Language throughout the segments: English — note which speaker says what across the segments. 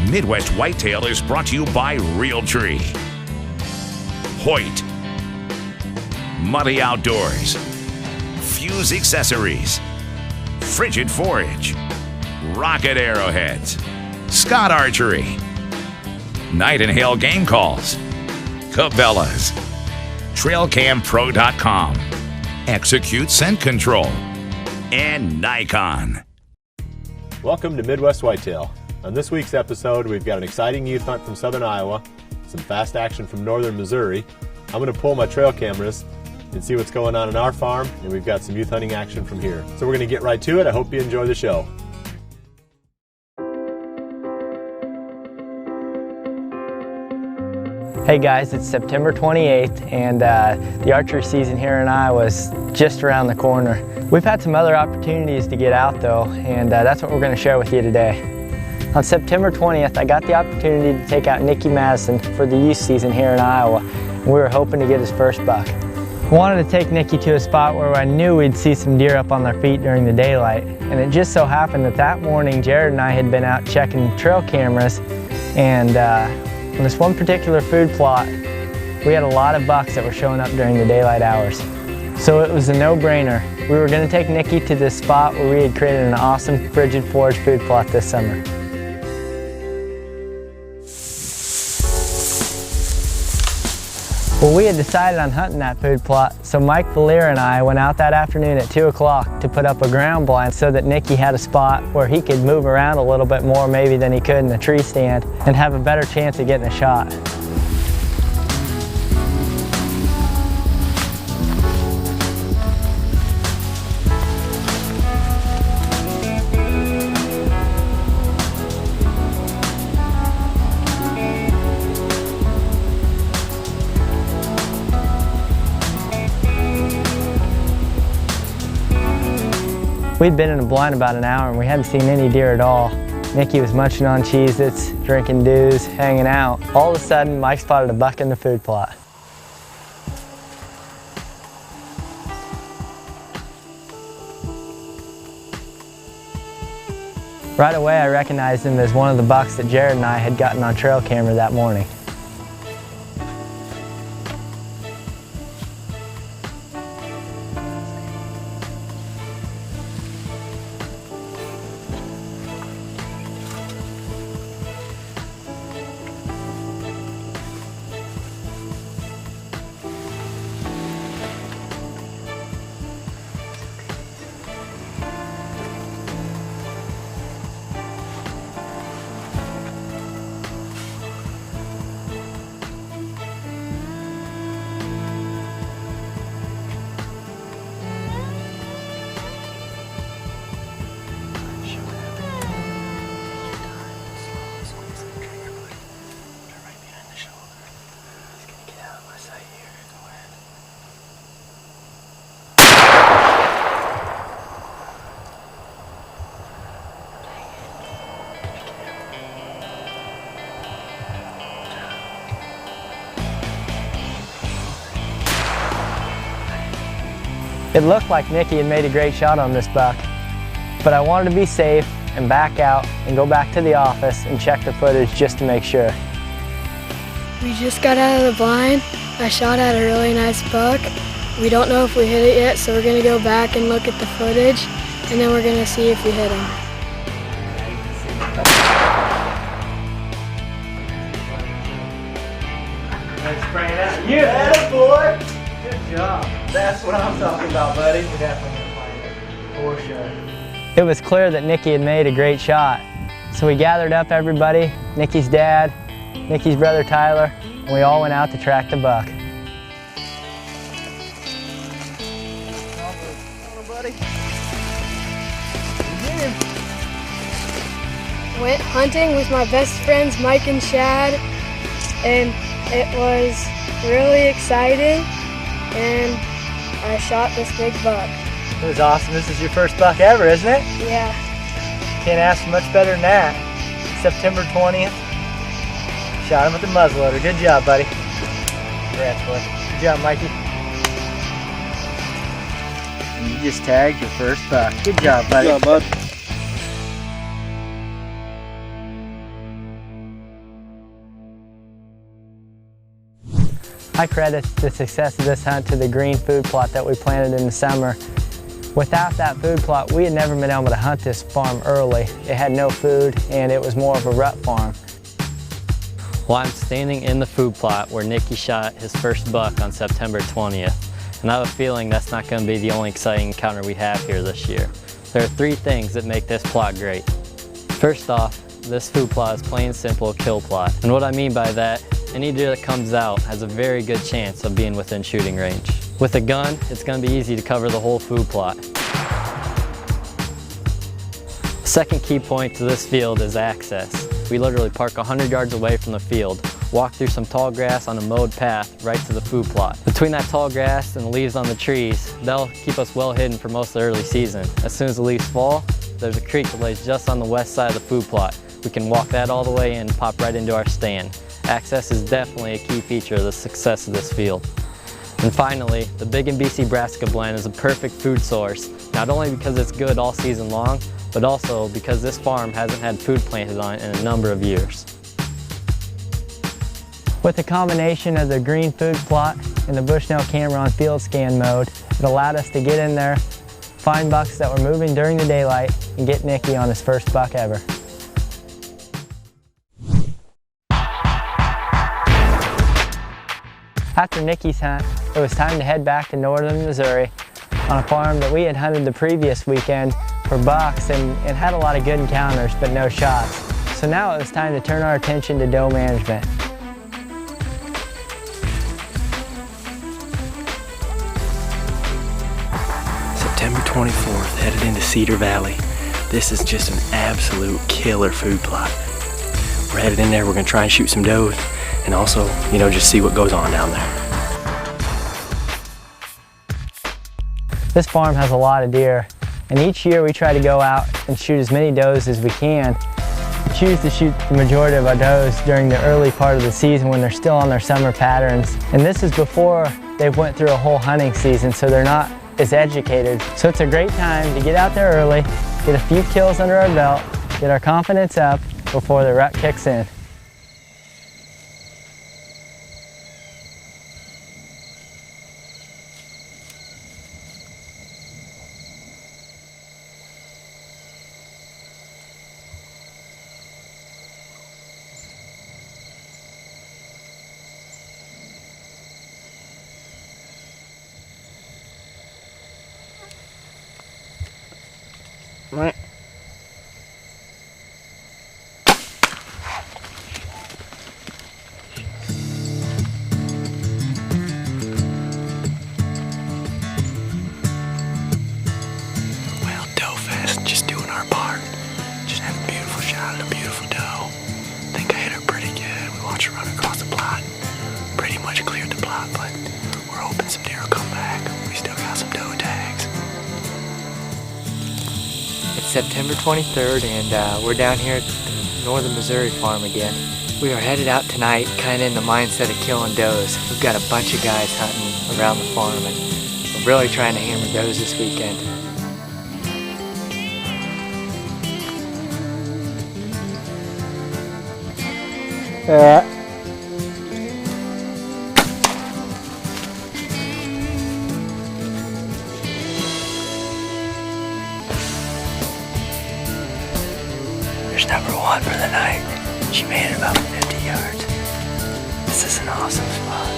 Speaker 1: Midwest Whitetail is brought to you by Realtree, Hoyt, Muddy Outdoors, Fuse Accessories, Frigid Forage, Rocket Arrowheads, Scott Archery, Night and Hail Game Calls, Cabela's, TrailCamPro.com, Execute Scent Control, and Nikon.
Speaker 2: Welcome to Midwest Whitetail. On this week's episode, we've got an exciting youth hunt from southern Iowa, some fast action from northern Missouri. I'm going to pull my trail cameras and see what's going on in our farm, and we've got some youth hunting action from here. So we're going to get right to it. I hope you enjoy the show.
Speaker 3: Hey guys, it's September 28th and the archery season here in Iowa is just around the corner. We've had some other opportunities to get out though, and that's what we're going to share with you today. On September 20th, I got the opportunity to take out Nikki Maddison for the youth season here in Iowa. We were hoping to get his first buck. I wanted to take Nikki to a spot where I knew we'd see some deer up on their feet during the daylight, and it just so happened that morning Jared and I had been out checking trail cameras, and on this one particular food plot, we had a lot of bucks that were showing up during the daylight hours. So it was a no-brainer. We were going to take Nikki to this spot where we had created an awesome frigid forage food plot this summer. Well, we had decided on hunting that food plot, so Mike Valier and I went out that afternoon at 2 o'clock to put up a ground blind so that Nikki had a spot where he could move around a little bit more maybe than he could in the tree stand and have a better chance of getting a shot. We'd been in a blind about an hour and we hadn't seen any deer at all. Nikki was munching on Cheez-Its, drinking Dews, hanging out. All of a sudden, Mike spotted a buck in the food plot. Right away, I recognized him as one of the bucks that Jared and I had gotten on trail camera that morning. It looked like Nikki had made a great shot on this buck, but I wanted to be safe and back out and go back to the office and check the footage just to make sure.
Speaker 4: We just got out of the blind. I shot at a really nice buck. We don't know if we hit it yet, so we're gonna go back and look at the footage, and then we're gonna see if we hit him.
Speaker 3: Let's bring it out. You had it, boy! Good job. That's what I'm talking about, buddy. We're definitely gonna find it, for sure. It was clear that Nikki had made a great shot. So we gathered up everybody, Nikki's dad, Nikki's brother Tyler, and we all went out to track the buck.
Speaker 4: Went hunting with my best friends Mike and Chad, and it was really exciting, and I shot this big buck.
Speaker 3: It was awesome. This is your first buck ever, isn't it?
Speaker 4: Yeah.
Speaker 3: Can't ask for much better than that. September 20th. Shot him with the muzzleloader. Good job, buddy. Congrats, boy. Good job, Mikey. And you just tagged your first buck. Good job, buddy.
Speaker 5: Good job, bud.
Speaker 3: I credit the success of this hunt to the green food plot that we planted in the summer. Without that food plot, we had never been able to hunt this farm early. It had no food and it was more of a rut farm.
Speaker 5: Well, I'm standing in the food plot where Nikki shot his first buck on September 20th. And I have a feeling that's not going to be the only exciting encounter we have here this year. There are 3 things that make this plot great. First off, this food plot is plain and simple a kill plot. And what I mean by that, any deer that comes out has a very good chance of being within shooting range. With a gun, it's going to be easy to cover the whole food plot. Second key point to this field is access. We literally park 100 yards away from the field, walk through some tall grass on a mowed path right to the food plot. Between that tall grass and the leaves on the trees, that'll keep us well hidden for most of the early season. As soon as the leaves fall, there's a creek that lays just on the west side of the food plot. We can walk that all the way in and pop right into our stand. Access is definitely a key feature of the success of this field. And finally, the Big and BC Brassica blend is a perfect food source, not only because it's good all season long, but also because this farm hasn't had food planted on it in a number of years.
Speaker 3: With the combination of the green food plot and the Bushnell camera on field scan mode, it allowed us to get in there, find bucks that were moving during the daylight, and get Nikki on his first buck ever. After Nikki's hunt, it was time to head back to northern Missouri on a farm that we had hunted the previous weekend for bucks and had a lot of good encounters, but no shots. So now it was time to turn our attention to doe management.
Speaker 6: September 24th, headed into Cedar Valley. This is just an absolute killer food plot. We're headed in there, we're gonna try and shoot some does and also, just see what goes on down there.
Speaker 3: This farm has a lot of deer, and each year we try to go out and shoot as many does as we can. We choose to shoot the majority of our does during the early part of the season when they're still on their summer patterns. And this is before they've went through a whole hunting season, so they're not as educated. So it's a great time to get out there early, get a few kills under our belt, get our confidence up before the rut kicks in.
Speaker 6: Right. Well, Doe-Fest, just doing our part. Just had a beautiful shot at a beautiful doe. Think I hit her pretty good. We watched her run across the plot. Pretty much cleared the plot, but we're hoping some deer will come back. We still got some doe tags.
Speaker 7: It's September 23rd and we're down here at the northern Missouri farm again. We are headed out tonight kind of in the mindset of killing does. We've got a bunch of guys hunting around the farm and we're really trying to hammer does this weekend.
Speaker 6: There's number 1 for the night. She made it about 50 yards. This is an awesome spot.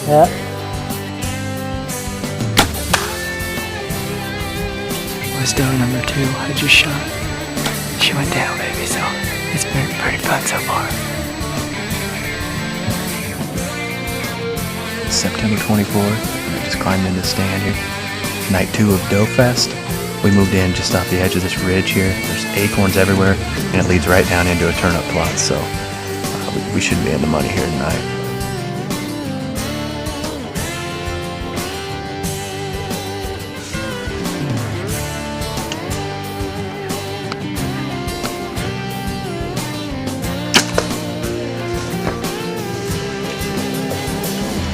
Speaker 3: Yep.
Speaker 6: Was doe number 2 I just shot. She went down, baby, so it's been pretty fun so far.
Speaker 8: September 24th, I just climbed into the stand here. Night 2 of Doe-Fest. We moved in just off the edge of this ridge here. There's acorns everywhere, and it leads right down into a turnip plot, so we should be in the money here tonight.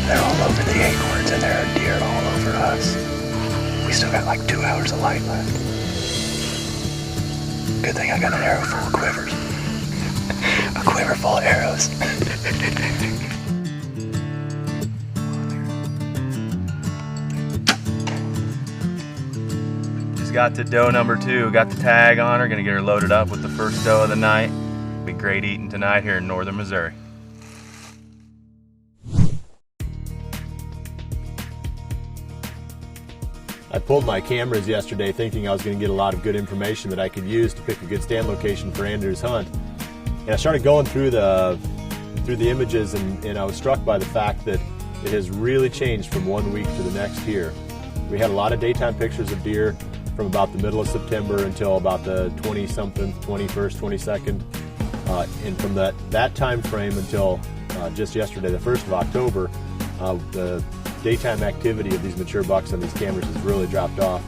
Speaker 6: They're all over the acorns and there are deer all over us. We still got like 2 hours of light left.
Speaker 8: Good thing I got an arrow full of quivers. A quiver full of arrows.
Speaker 2: Just got to doe number 2. Got the tag on her. Gonna get her loaded up with the first doe of the night. Be great eating tonight here in northern Missouri. I pulled my cameras yesterday thinking I was going to get a lot of good information that I could use to pick a good stand location for Andrew's hunt. And I started going through the images and I was struck by the fact that it has really changed from one week to the next here. We had a lot of daytime pictures of deer from about the middle of September until about the 20-something, 21st, 22nd. And from that time frame until just yesterday, the 1st of October, the daytime activity of these mature bucks on these cameras has really dropped off.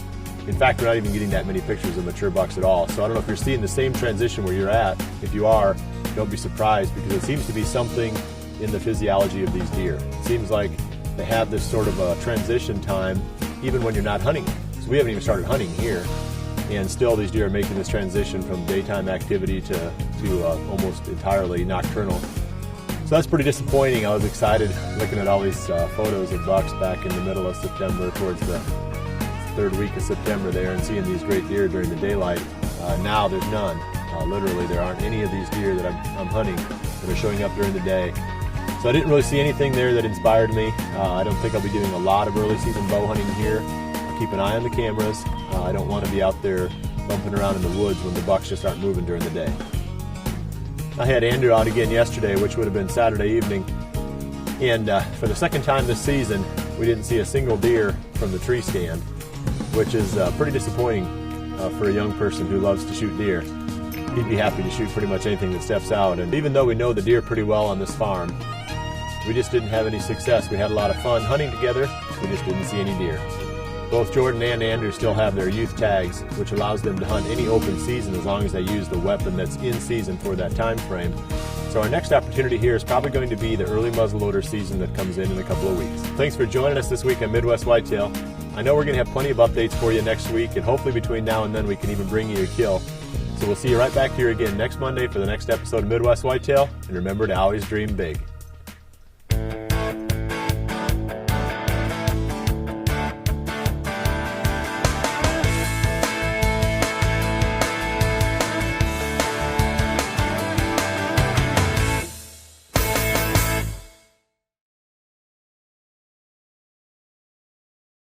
Speaker 2: In fact, we're not even getting that many pictures of mature bucks at all. So I don't know if you're seeing the same transition where you're at. If you are, don't be surprised, because it seems to be something in the physiology of these deer. It seems like they have this sort of a transition time even when you're not hunting. So we haven't even started hunting here, and still these deer are making this transition from daytime activity to almost entirely nocturnal. So that's pretty disappointing. I was excited looking at all these photos of bucks back in the middle of September, towards the 3rd week of September there, and seeing these great deer during the daylight. Now there's none. Literally, there aren't any of these deer that I'm hunting that are showing up during the day. So I didn't really see anything there that inspired me. I don't think I'll be doing a lot of early season bow hunting here. I'll keep an eye on the cameras. I don't want to be out there bumping around in the woods when the bucks just aren't moving during the day. I had Andrew out again yesterday, which would have been Saturday evening, and for the second time this season, we didn't see a single deer from the tree stand, which is pretty disappointing for a young person who loves to shoot deer. He'd be happy to shoot pretty much anything that steps out, and even though we know the deer pretty well on this farm, we just didn't have any success. We had a lot of fun hunting together, we just didn't see any deer. Both Jordan and Andrew still have their youth tags, which allows them to hunt any open season as long as they use the weapon that's in season for that time frame. So our next opportunity here is probably going to be the early muzzleloader season that comes in a couple of weeks. Thanks for joining us this week on Midwest Whitetail. I know we're going to have plenty of updates for you next week, and hopefully between now and then we can even bring you a kill. So we'll see you right back here again next Monday for the next episode of Midwest Whitetail, and remember to always dream big.